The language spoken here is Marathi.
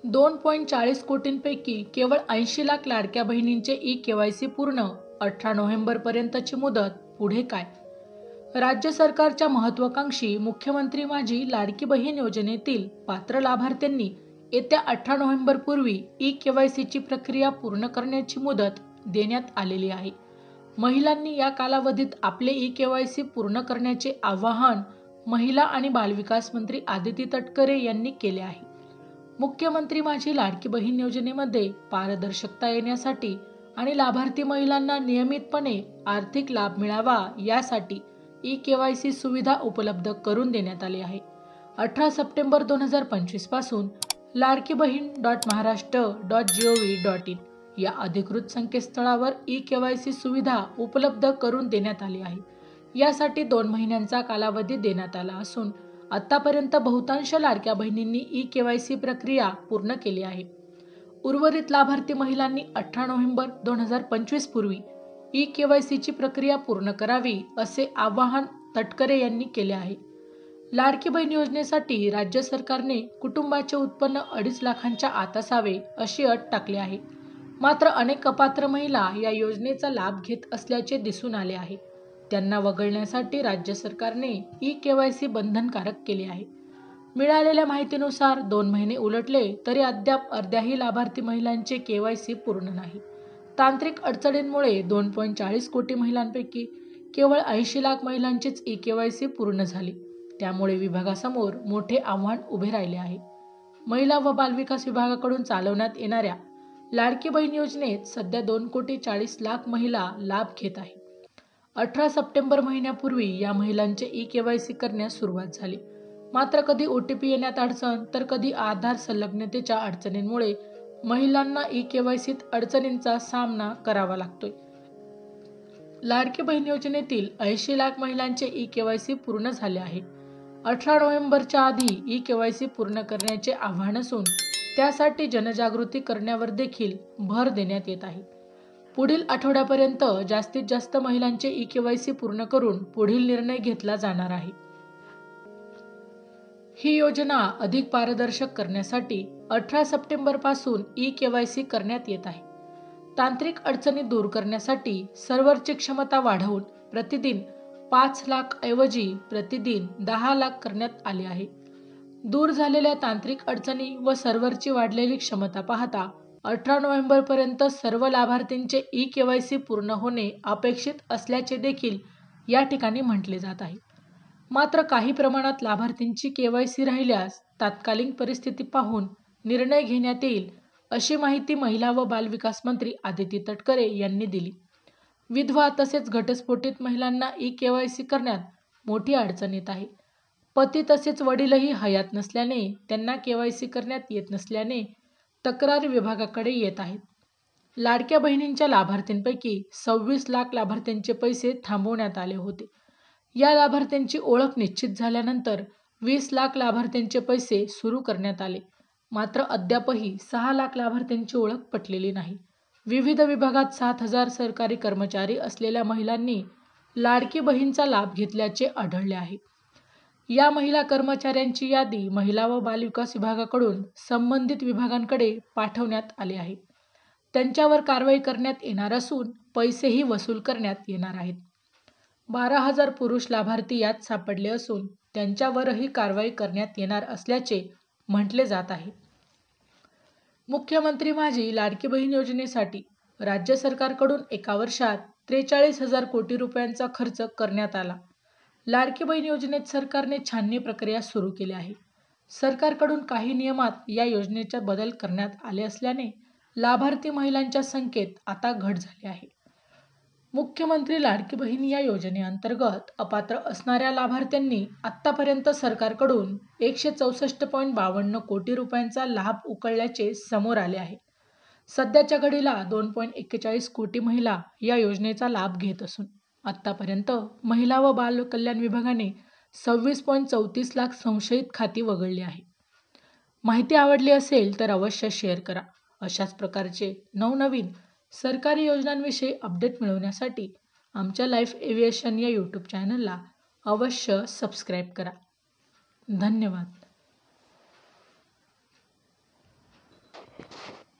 2.40 कोटींपैकी केवळ 80 लाख लाडक्या बहिणींचे ई-केवायसी पूर्ण. 18 नोव्हेंबरपर्यंतची मुदत. पुढे काय? राज्य सरकारच्या महत्त्वाकांक्षी मुख्यमंत्री माझी लाडकी बहीण योजनेतील पात्र लाभार्थ्यांनी येत्या 18 नोव्हेंबरपूर्वी ई-केवायसीची प्रक्रिया पूर्ण करण्याची मुदत देण्यात आलेली आहे. महिलांनी या कालावधीत आपले ई-केवायसी पूर्ण करण्याचे आवाहन महिला आणि बालविकास मंत्री आदिती तटकरे यांनी केले आहे. मुख्यमंत्री माझी लाडकी बहीण योजनेमध्ये पारदर्शकता येण्यासाठी आणि लाभार्थी महिलांना नियमितपणे आर्थिक लाभ मिळावा यासाठी ई-केवायसी सुविधा उपलब्ध करून देण्यात आली आहे. 18 सप्टेंबर 2025 पासून ladkibaheen.maharashtra.gov.in या अधिकृत संकेतस्थळावर ई-केवायसी सुविधा उपलब्ध करून देण्यात आली आहे. यासाठी 2 महिन्यांचा कालावधी देण्यात आला असून आतापर्यंत बहुतांश लाडक्या बहिणींनी ई-केवायसी प्रक्रिया पूर्ण केली आहे. उर्वरित लाभार्थी महिलांनी 18 नोव्हेंबर 2025 पूर्वी ई-केवायसीची प्रक्रिया पूर्ण करावी असे आवाहन तटकरे यांनी केले आहे. लाडकी बहीण योजनेसाठी राज्य सरकारने कुटुंबाचे उत्पन्न 2.5 लाखांच्या आत असावे अशी अट टाकली आहे. मात्र अनेक अपात्र महिला या योजनेचा लाभ घेत असल्याचे दिसून आले आहे. त्यांना वगळण्यासाठी राज्य सरकारने ई-केवायसी बंधनकारक केले आहे. मिळालेल्या माहितीनुसार 2 महिने उलटले तरी अद्याप अर्ध्याही लाभार्थी महिलांचे केवायसी पूर्ण नाही. तांत्रिक अडचणींमुळे 2.40 कोटी महिलांपैकी केवळ 80 लाख महिलांचीच ई-केवायसी पूर्ण झाली. त्यामुळे विभागासमोर मोठे आव्हान उभे राहिले आहे. महिला व बालविकास विभागाकडून चालवण्यात येणाऱ्या लाडकी बहीण योजनेत सध्या 2.40 कोटी महिला लाभ घेत आहेत. 18 सप्टेंबर महिन्यापूर्वी या महिलांचे ई-केवायसी करण्यास सुरुवात झाली. मात्र कधी OTP येण्यात अडचण तर कधी आधार संलग्नतेच्या अडचणींमुळे महिलांना ई-केवायसीत अडचणींचा सामना करावा लागतोय. लाडकी बहीण योजनेतील 80 लाख महिलांचे ई-केवायसी पूर्ण झाले आहे. 18 नोव्हेंबरच्या आधी ई-केवायसी पूर्ण करण्याचे आव्हान असून त्यासाठी जनजागृती करण्यावर देखील भर देण्यात येत आहे. पुढील आठवड्यापर्यंत जास्तीत जास्त महिलांचे ई-केवायसी पूर्ण करून पुढील निर्णय घेतला जाणार आहे. ही योजना अधिक पारदर्शक करण्यासाठी 18 सप्टेंबर पासून ई-केवायसी करण्यात येत आहे. तांत्रिक अडचणी दूर करण्यासाठी सर्व्हरची क्षमता वाढवून प्रतिदिन 5 लाख ऐवजी प्रतिदिन 10 लाख करण्यात आली आहे. दूर झालेल्या तांत्रिक अडचणी व सर्व्हरची वाढलेली क्षमता पाहता 18 नोव्हेंबरपर्यंत सर्व लाभार्थींचे ई-केवायसी पूर्ण होणे अपेक्षित असल्याचे देखील या ठिकाणी म्हटले जात आहे. मात्र काही प्रमाणात लाभार्थींची केवायसी राहिल्यास तात्कालिक परिस्थिती पाहून निर्णय घेण्यात येईल अशी माहिती महिला व बालविकास मंत्री आदिती तटकरे यांनी दिली. विधवा तसेच घटस्फोटित महिलांना ई-केवायसी करण्यात मोठी अडचण येत आहे. पती तसेच वडीलही हयात नसल्याने त्यांना केवायसी करण्यात येत नसल्याने तक्रार विभागाकडे येत आहेत. लाडक्या बहिणींच्या लाभार्थींपैकी 26 लाख लाभार्थ्यांचे पैसे थांबवण्यात आले होते. या लाभार्थ्यांची ओळख निश्चित झाल्यानंतर 20 लाख लाभार्थ्यांचे पैसे सुरू करण्यात आले. मात्र अद्यापही 6 लाख लाभार्थ्यांची ओळख पटलेली नाही. विविध विभागात 7,000 सरकारी कर्मचारी असलेल्या महिलांनी लाडकी बहीणचा लाभ घेतल्याचे आढळले आहे. या महिला कर्मचाऱ्यांची यादी महिला व बालविकास विभागाकडून संबंधित विभागांकडे पाठवण्यात आली आहे. त्यांच्यावर कारवाई करण्यात येणार असून पैसेही वसूल करण्यात येणार आहेत. 12,000 पुरुष लाभार्थी यात सापडले असून त्यांच्यावरही कारवाई करण्यात येणार असल्याचे म्हटले जात आहे. मुख्यमंत्री माझी लाडकी बहीण योजनेसाठी राज्य सरकारकडून एका वर्षात 43,000 कोटी रुपयांचा खर्च करण्यात आला. लाडकी बहीण योजनेत सरकारने छाननी प्रक्रिया सुरू केली आहे. सरकारकडून काही नियमात या योजनेचा बदल करण्यात आले असल्याने लाभार्थी महिलांच्या संख्येत आता घट झाली आहे. मुख्यमंत्री लाडकी बहीण या योजनेअंतर्गत अपात्र असणाऱ्या लाभार्थ्यांनी आतापर्यंत सरकारकडून 164.52 कोटी रुपयांचा लाभ उकळल्याचे समोर आले आहे. सध्याच्या घडीला 2.41 कोटी महिला या योजनेचा लाभ घेत असून आतापर्यंत महिला व बाल कल्याण विभागाने 26.34 लाख संशयित खाती वगळली आहे. माहिती आवडली असेल तर अवश्य शेअर करा. अशाच प्रकारचे नवनवीन सरकारी योजनांविषयी अपडेट मिळवण्यासाठी आमच्या लाईफ एव्हिएशन या यूट्यूब चॅनलला अवश्य सबस्क्राईब करा. धन्यवाद.